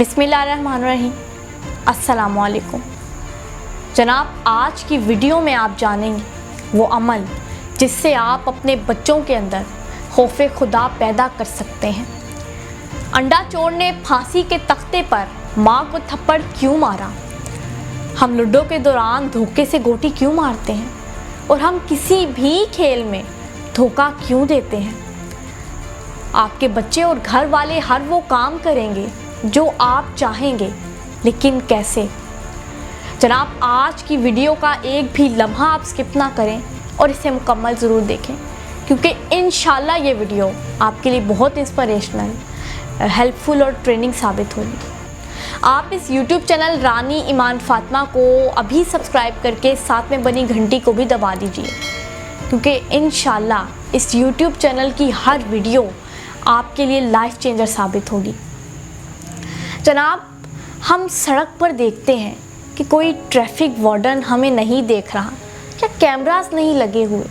बिस्मिल्लाहिर्रहमानिर्रहीम। अस्सलामुअलैकुम जनाब, आज की वीडियो में आप जानेंगे वो अमल जिससे आप अपने बच्चों के अंदर खौफ खुदा पैदा कर सकते हैं। अंडा चोर ने फांसी के तख्ते पर माँ को थप्पड़ क्यों मारा? हम लूडो के दौरान धोखे से गोटी क्यों मारते हैं? और हम किसी भी खेल में धोखा क्यों देते हैं? आपके बच्चे और घर वाले हर वो काम करेंगे जो आप चाहेंगे, लेकिन कैसे? जनाब, आज की वीडियो का एक भी लम्हा आप स्किप ना करें और इसे मुकम्मल ज़रूर देखें, क्योंकि इंशाल्लाह ये वीडियो आपके लिए बहुत इंस्पिरेशनल, हेल्पफुल और ट्रेनिंग साबित होगी। आप इस YouTube चैनल रानी ईमान फातिमा को अभी सब्सक्राइब करके साथ में बनी घंटी को भी दबा दीजिए, क्योंकि इंशाल्लाह इस YouTube चैनल की हर वीडियो आपके लिए लाइफ चेंजर साबित होगी। जनाब, हम सड़क पर देखते हैं कि कोई ट्रैफिक वार्डन हमें नहीं देख रहा या कैमरास नहीं लगे हुए,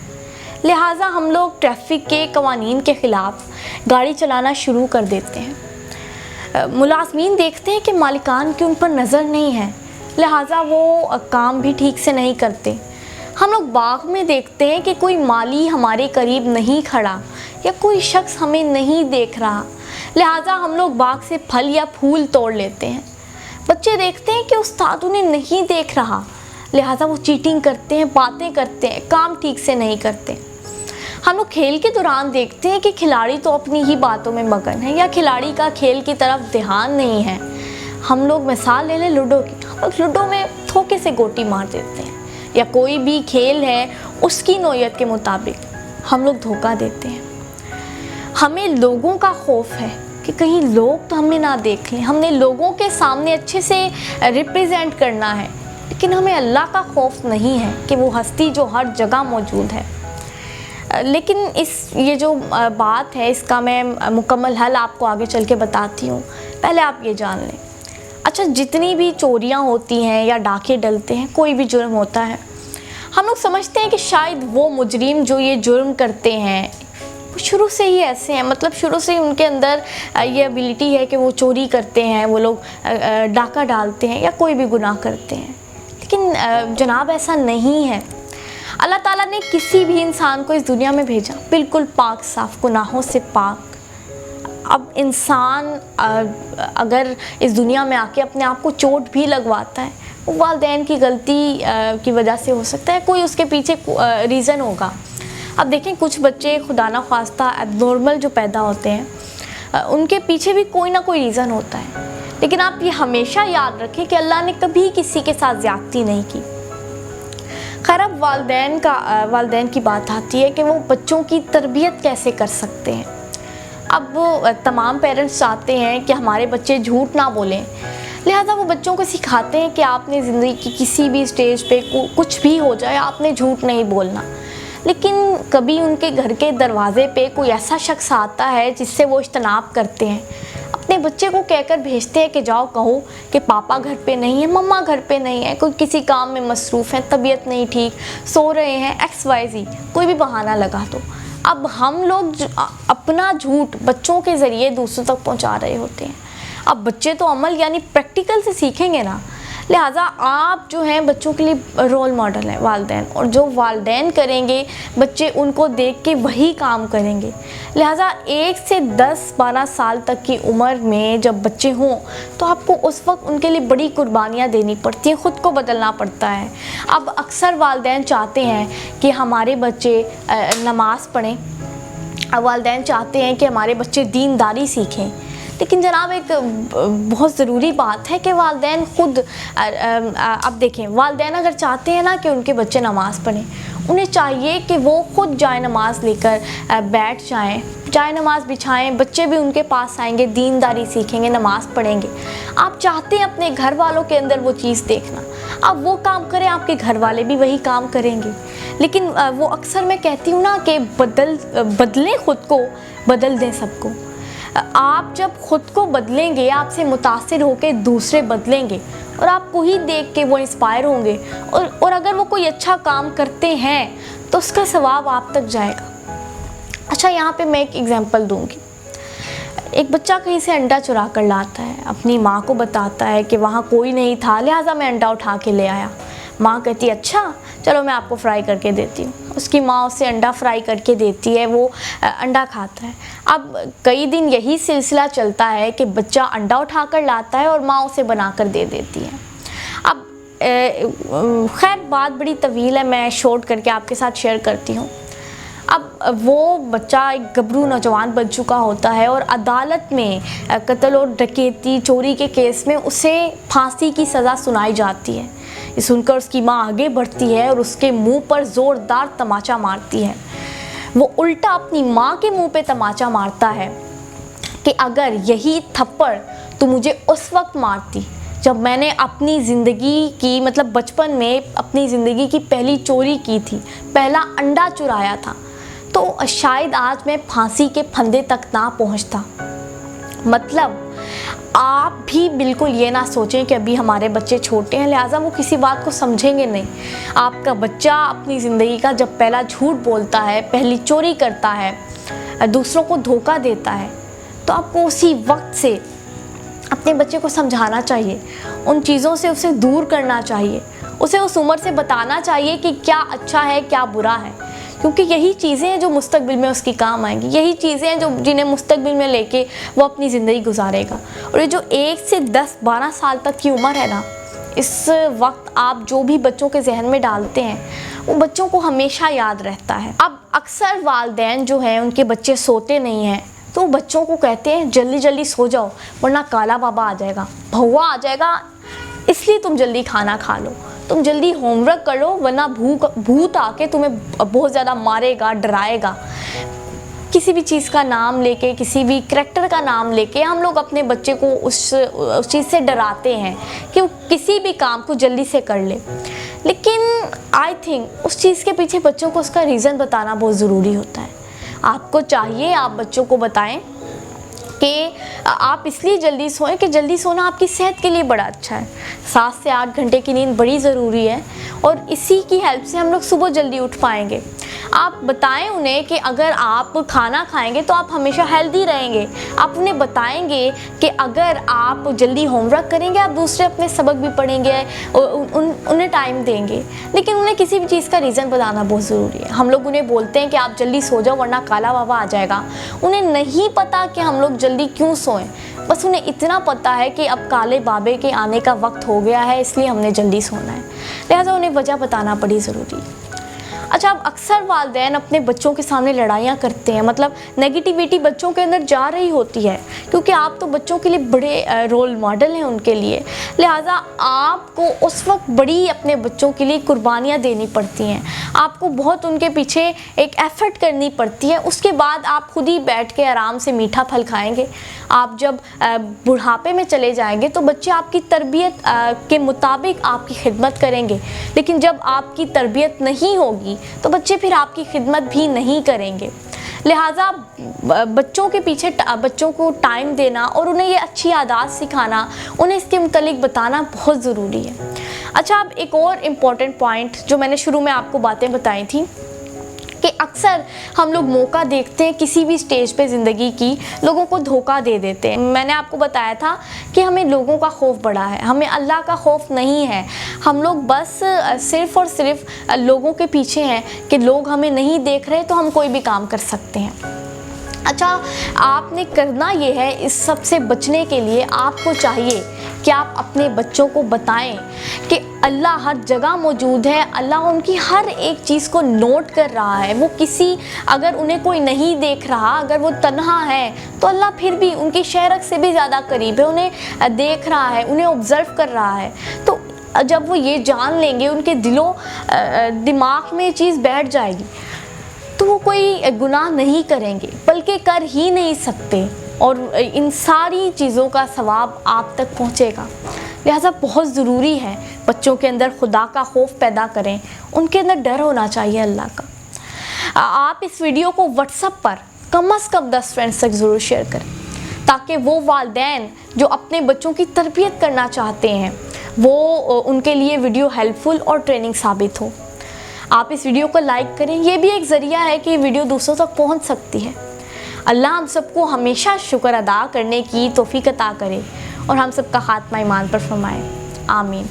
लिहाजा हम लोग ट्रैफिक के कवानीन के ख़िलाफ़ गाड़ी चलाना शुरू कर देते हैं। मुलाज़मीन देखते हैं कि मालिकान की उन पर नज़र नहीं है, लिहाजा वो काम भी ठीक से नहीं करते। हम लोग बाग में देखते हैं कि कोई माली हमारे करीब नहीं खड़ा या कोई शख्स हमें नहीं देख रहा, लिहाजा हम लोग बाग से फल या फूल तोड़ लेते हैं। बच्चे देखते हैं कि उस्ताद उन्हें नहीं देख रहा, लिहाजा वो चीटिंग करते हैं, बातें करते हैं, काम ठीक से नहीं करते। हम लोग खेल के दौरान देखते हैं कि खिलाड़ी तो अपनी ही बातों में मगन है या खिलाड़ी का खेल की तरफ ध्यान नहीं है। हम लोग मिसाल ले लें लूडो की, हम लोग लूडो में धोखे से गोटी मार देते हैं, या कोई भी खेल है उसकी नौयत के मुताबिक हम लोग धोखा देते हैं। हमें लोगों का खौफ है कि कहीं लोग तो हमें ना देख लें, हमने लोगों के सामने अच्छे से रिप्रेजेंट करना है, लेकिन हमें अल्लाह का खौफ नहीं है कि वो हस्ती जो हर जगह मौजूद है। लेकिन ये जो बात है, इसका मैं मुकम्मल हल आपको आगे चल के बताती हूँ। पहले आप ये जान लें, अच्छा, जितनी भी चोरियाँ होती हैं या डाके डलते हैं, कोई भी जुर्म होता है, हम लोग समझते हैं कि शायद वो मुजरिम जो ये जुर्म करते हैं शुरू से ही ऐसे हैं, मतलब शुरू से ही उनके अंदर ये एबिलिटी है कि वो चोरी करते हैं, वो लोग डाका डालते हैं या कोई भी गुनाह करते हैं। लेकिन जनाब, ऐसा नहीं है। अल्लाह ताला ने किसी भी इंसान को इस दुनिया में भेजा बिल्कुल पाक साफ, गुनाहों से पाक। अब इंसान अगर इस दुनिया में आके अपने आप को चोट भी लगवाता है, वो वालिदैन की गलती की वजह से हो सकता है, कोई उसके पीछे रीज़न होगा। अब देखें, कुछ बच्चे खुदा ना ख्वास्ता एबनॉर्मल जो पैदा होते हैं, उनके पीछे भी कोई ना कोई रीज़न होता है, लेकिन आप ये हमेशा याद रखें कि अल्लाह ने कभी किसी के साथ ज़्यादती नहीं की। खैर, अब वालिदैन की बात आती है कि वो बच्चों की तरबियत कैसे कर सकते हैं। अब तमाम पेरेंट्स चाहते हैं कि हमारे बच्चे झूठ ना बोलें, लिहाजा वो बच्चों को सिखाते हैं कि आपने ज़िंदगी की किसी भी स्टेज पे कुछ भी हो जाए, आपने झूठ नहीं बोलना। लेकिन कभी उनके घर के दरवाज़े पे कोई ऐसा शख्स आता है जिससे वो इज्तनाब करते हैं, अपने बच्चे को कहकर भेजते हैं कि जाओ कहो कि पापा घर पे नहीं है, मम्मा घर पे नहीं है, कोई किसी काम में मसरूफ़ है, तबीयत नहीं ठीक, सो रहे हैं, XYZ, कोई भी बहाना लगा दो। अब हम लोग अपना झूठ बच्चों के ज़रिए दूसरों तक पहुंचा रहे होते हैं। अब बच्चे तो अमल यानी प्रैक्टिकल से सीखेंगे ना, लिहाजा आप जो हैं बच्चों के लिए रोल मॉडल हैं वालिदैन, और जो वालिदैन करेंगे बच्चे उनको देख के वही काम करेंगे। लिहाजा 1 से 10-12 साल तक की उम्र में जब बच्चे हों तो आपको उस वक्त उनके लिए बड़ी कुर्बानियाँ देनी पड़ती हैं, ख़ुद को बदलना पड़ता है। अब अक्सर वालिदैन चाहते हैं कि हमारे बच्चे नमाज़ पढ़ें, वालिदैन चाहते हैं कि हमारे बच्चे दीनदारी सीखें, लेकिन जनाब एक बहुत ज़रूरी बात है कि वालिदैन खुद अब देखें, वालिदैन अगर चाहते हैं ना कि उनके बच्चे नमाज़ पढ़ें, उन्हें चाहिए कि वो खुद जाए नमाज़ लेकर बैठ जाएं, जाए नमाज़ बिछाएं, बच्चे भी उनके पास आएंगे, दीनदारी सीखेंगे, नमाज़ पढ़ेंगे। आप चाहते हैं अपने घर वालों के अंदर वो चीज़ देखना, आप वो काम करें, आपके घर वाले भी वही काम करेंगे। लेकिन वो अक्सर मैं कहती हूँ ना कि बदलें खुद को, बदल दें सबको। आप जब ख़ुद को बदलेंगे, आपसे मुतासिर होकर दूसरे बदलेंगे और आपको ही देख के वो इंस्पायर होंगे, और अगर वो कोई अच्छा काम करते हैं तो उसका सवाब आप तक जाएगा। अच्छा, यहाँ पे मैं एक एग्ज़ाम्पल दूँगी। एक बच्चा कहीं से अंडा चुरा कर लाता है, अपनी माँ को बताता है कि वहाँ कोई नहीं था, लिहाजा मैं अंडा उठा के ले आया। माँ कहती है अच्छा चलो मैं आपको फ्राई करके देती हूँ। उसकी माँ उसे अंडा फ्राई करके देती है, वो अंडा खाता है। अब कई दिन यही सिलसिला चलता है कि बच्चा अंडा उठा कर लाता है और माँ उसे बना कर दे देती है। अब खैर बात बड़ी तवील है, मैं शॉर्ट करके आपके साथ शेयर करती हूँ। अब वो बच्चा एक गबरू नौजवान बन चुका होता है और अदालत में कत्ल और डकैती चोरी के केस में उसे फांसी की सज़ा सुनाई जाती है। ये सुनकर उसकी माँ आगे बढ़ती है और उसके मुंह पर ज़ोरदार तमाचा मारती है। वो उल्टा अपनी माँ के मुंह पे तमाचा मारता है कि अगर यही थप्पड़ तो मुझे उस वक्त मारती जब मैंने अपनी ज़िंदगी की मतलब बचपन में अपनी ज़िंदगी की पहली चोरी की थी, पहला अंडा चुराया था, तो शायद आज मैं फांसी के फंदे तक ना पहुंचता। मतलब आप भी बिल्कुल ये ना सोचें कि अभी हमारे बच्चे छोटे हैं लिहाजा वो किसी बात को समझेंगे नहीं। आपका बच्चा अपनी ज़िंदगी का जब पहला झूठ बोलता है, पहली चोरी करता है, दूसरों को धोखा देता है, तो आपको उसी वक्त से अपने बच्चे को समझाना चाहिए, उन चीज़ों से उसे दूर करना चाहिए, उसे उस उम्र से बताना चाहिए कि क्या अच्छा है क्या बुरा है, क्योंकि यही चीज़ें हैं जो मुस्तकबिल में उसकी काम आएंगी, यही चीज़ें हैं जो जिन्हें मुस्तकबिल में लेके वो अपनी ज़िंदगी गुजारेगा। और ये जो 1 से 10-12 साल तक की उम्र है ना, इस वक्त आप जो भी बच्चों के जहन में डालते हैं वो बच्चों को हमेशा याद रहता है। अब अक्सर वालिदैन जो हैं उनके बच्चे सोते नहीं हैं तो बच्चों को कहते हैं जल्दी जल्दी सो जाओ वरना काला बाबा आ जाएगा, भौवा आ जाएगा, इसलिए तुम जल्दी खाना खा लो, तुम जल्दी होमवर्क कर लो वरना भूत आके तुम्हें बहुत ज़्यादा मारेगा, डराएगा। किसी भी चीज़ का नाम लेके, किसी भी करैक्टर का नाम लेके हम लोग अपने बच्चे को उस चीज़ से डराते हैं कि वो किसी भी काम को जल्दी से कर ले। लेकिन आई थिंक उस चीज़ के पीछे बच्चों को उसका रीज़न बताना बहुत ज़रूरी होता है। आपको चाहिए आप बच्चों को बताएं कि आप इसलिए जल्दी सोएं कि जल्दी सोना आपकी सेहत के लिए बड़ा अच्छा है। 7 से 8 घंटे की नींद बड़ी ज़रूरी है और इसी की हेल्प से हम लोग सुबह जल्दी उठ पाएंगे। आप बताएं उन्हें कि अगर आप खाना खाएंगे तो आप हमेशा हेल्दी रहेंगे। आप उन्हें बताएंगे कि अगर आप जल्दी होमवर्क करेंगे आप दूसरे अपने सबक भी पढ़ेंगे, उन्हें टाइम देंगे। लेकिन उन्हें किसी भी चीज़ का रीज़न बताना बहुत ज़रूरी है। हम लोग उन्हें बोलते हैं कि आप जल्दी सो जाओ वरना काला बाबा आ जाएगा। उन्हें नहीं पता कि हम लोग जल्दी क्यों सोएं, बस उन्हें इतना पता है कि अब काले बाबे के आने का वक्त हो गया है इसलिए हमने जल्दी सोना है। लिहाजा उन्हें वजह बताना बड़ी ज़रूरी है। अच्छा, अब अक्सर वालिदैन अपने बच्चों के सामने लड़ाइयाँ करते हैं, मतलब नेगेटिविटी बच्चों के अंदर जा रही होती है क्योंकि आप तो बच्चों के लिए बड़े रोल मॉडल हैं उनके लिए। लिहाजा आपको उस वक्त बड़ी अपने बच्चों के लिए कुर्बानियाँ देनी पड़ती हैं, आपको बहुत उनके पीछे एक एफ़र्ट करनी पड़ती है। उसके बाद आप खुद ही बैठ के आराम से मीठा फल खाएँगे। आप जब बुढ़ापे में चले जाएंगे तो बच्चे आपकी तरबियत के मुताबिक आपकी खिदमत करेंगे, लेकिन जब आपकी तरबियत नहीं होगी तो बच्चे फिर आपकी खिदमत भी नहीं करेंगे। लिहाजा बच्चों के पीछे बच्चों को टाइम देना और उन्हें ये अच्छी आदत सिखाना, उन्हें इसके मुतालिक बताना बहुत ज़रूरी है। अच्छा, अब एक और इम्पॉर्टेंट पॉइंट जो मैंने शुरू में आपको बातें बताई थी कि अक्सर हम लोग मौका देखते हैं किसी भी स्टेज पे ज़िंदगी की, लोगों को धोखा दे देते हैं। मैंने आपको बताया था कि हमें लोगों का खौफ बड़ा है, हमें अल्लाह का खौफ नहीं है। हम लोग बस सिर्फ़ और सिर्फ लोगों के पीछे हैं कि लोग हमें नहीं देख रहे तो हम कोई भी काम कर सकते हैं। अच्छा, आपने करना ये है, इस सब से बचने के लिए आपको चाहिए कि आप अपने बच्चों को बताएं कि अल्लाह हर जगह मौजूद है, अल्लाह उनकी हर एक चीज़ को नोट कर रहा है। वो किसी, अगर उन्हें कोई नहीं देख रहा, अगर वो तन्हा है तो अल्लाह फिर भी उनकी शहरत से भी ज़्यादा करीब है, उन्हें देख रहा है, उन्हें ऑब्ज़र्व कर रहा है। तो जब वो ये जान लेंगे, उनके दिमाग में ये चीज़ बैठ जाएगी तो वो कोई गुनाह नहीं करेंगे, बल्कि कर ही नहीं सकते और इन सारी चीज़ों का सवाब आप तक पहुँचेगा। लिहाजा बहुत ज़रूरी है बच्चों के अंदर खुदा का खौफ पैदा करें, उनके अंदर डर होना चाहिए अल्लाह का। आप इस वीडियो को व्हाट्सएप पर कम से कम 10 फ्रेंड्स तक ज़रूर शेयर करें ताकि वो वालिदैन जो अपने बच्चों की तरबियत करना चाहते हैं वो उनके लिए वीडियो हेल्पफुल और ट्रेनिंग साबित हो। आप इस वीडियो को लाइक करें, ये भी एक ज़रिया है कि वीडियो दूसरों तक पहुंच सकती है। अल्लाह हम सबको हमेशा शुक्र अदा करने की तौफीक अता करे और हम सबका खात्मा ईमान पर फरमाए। आमीन।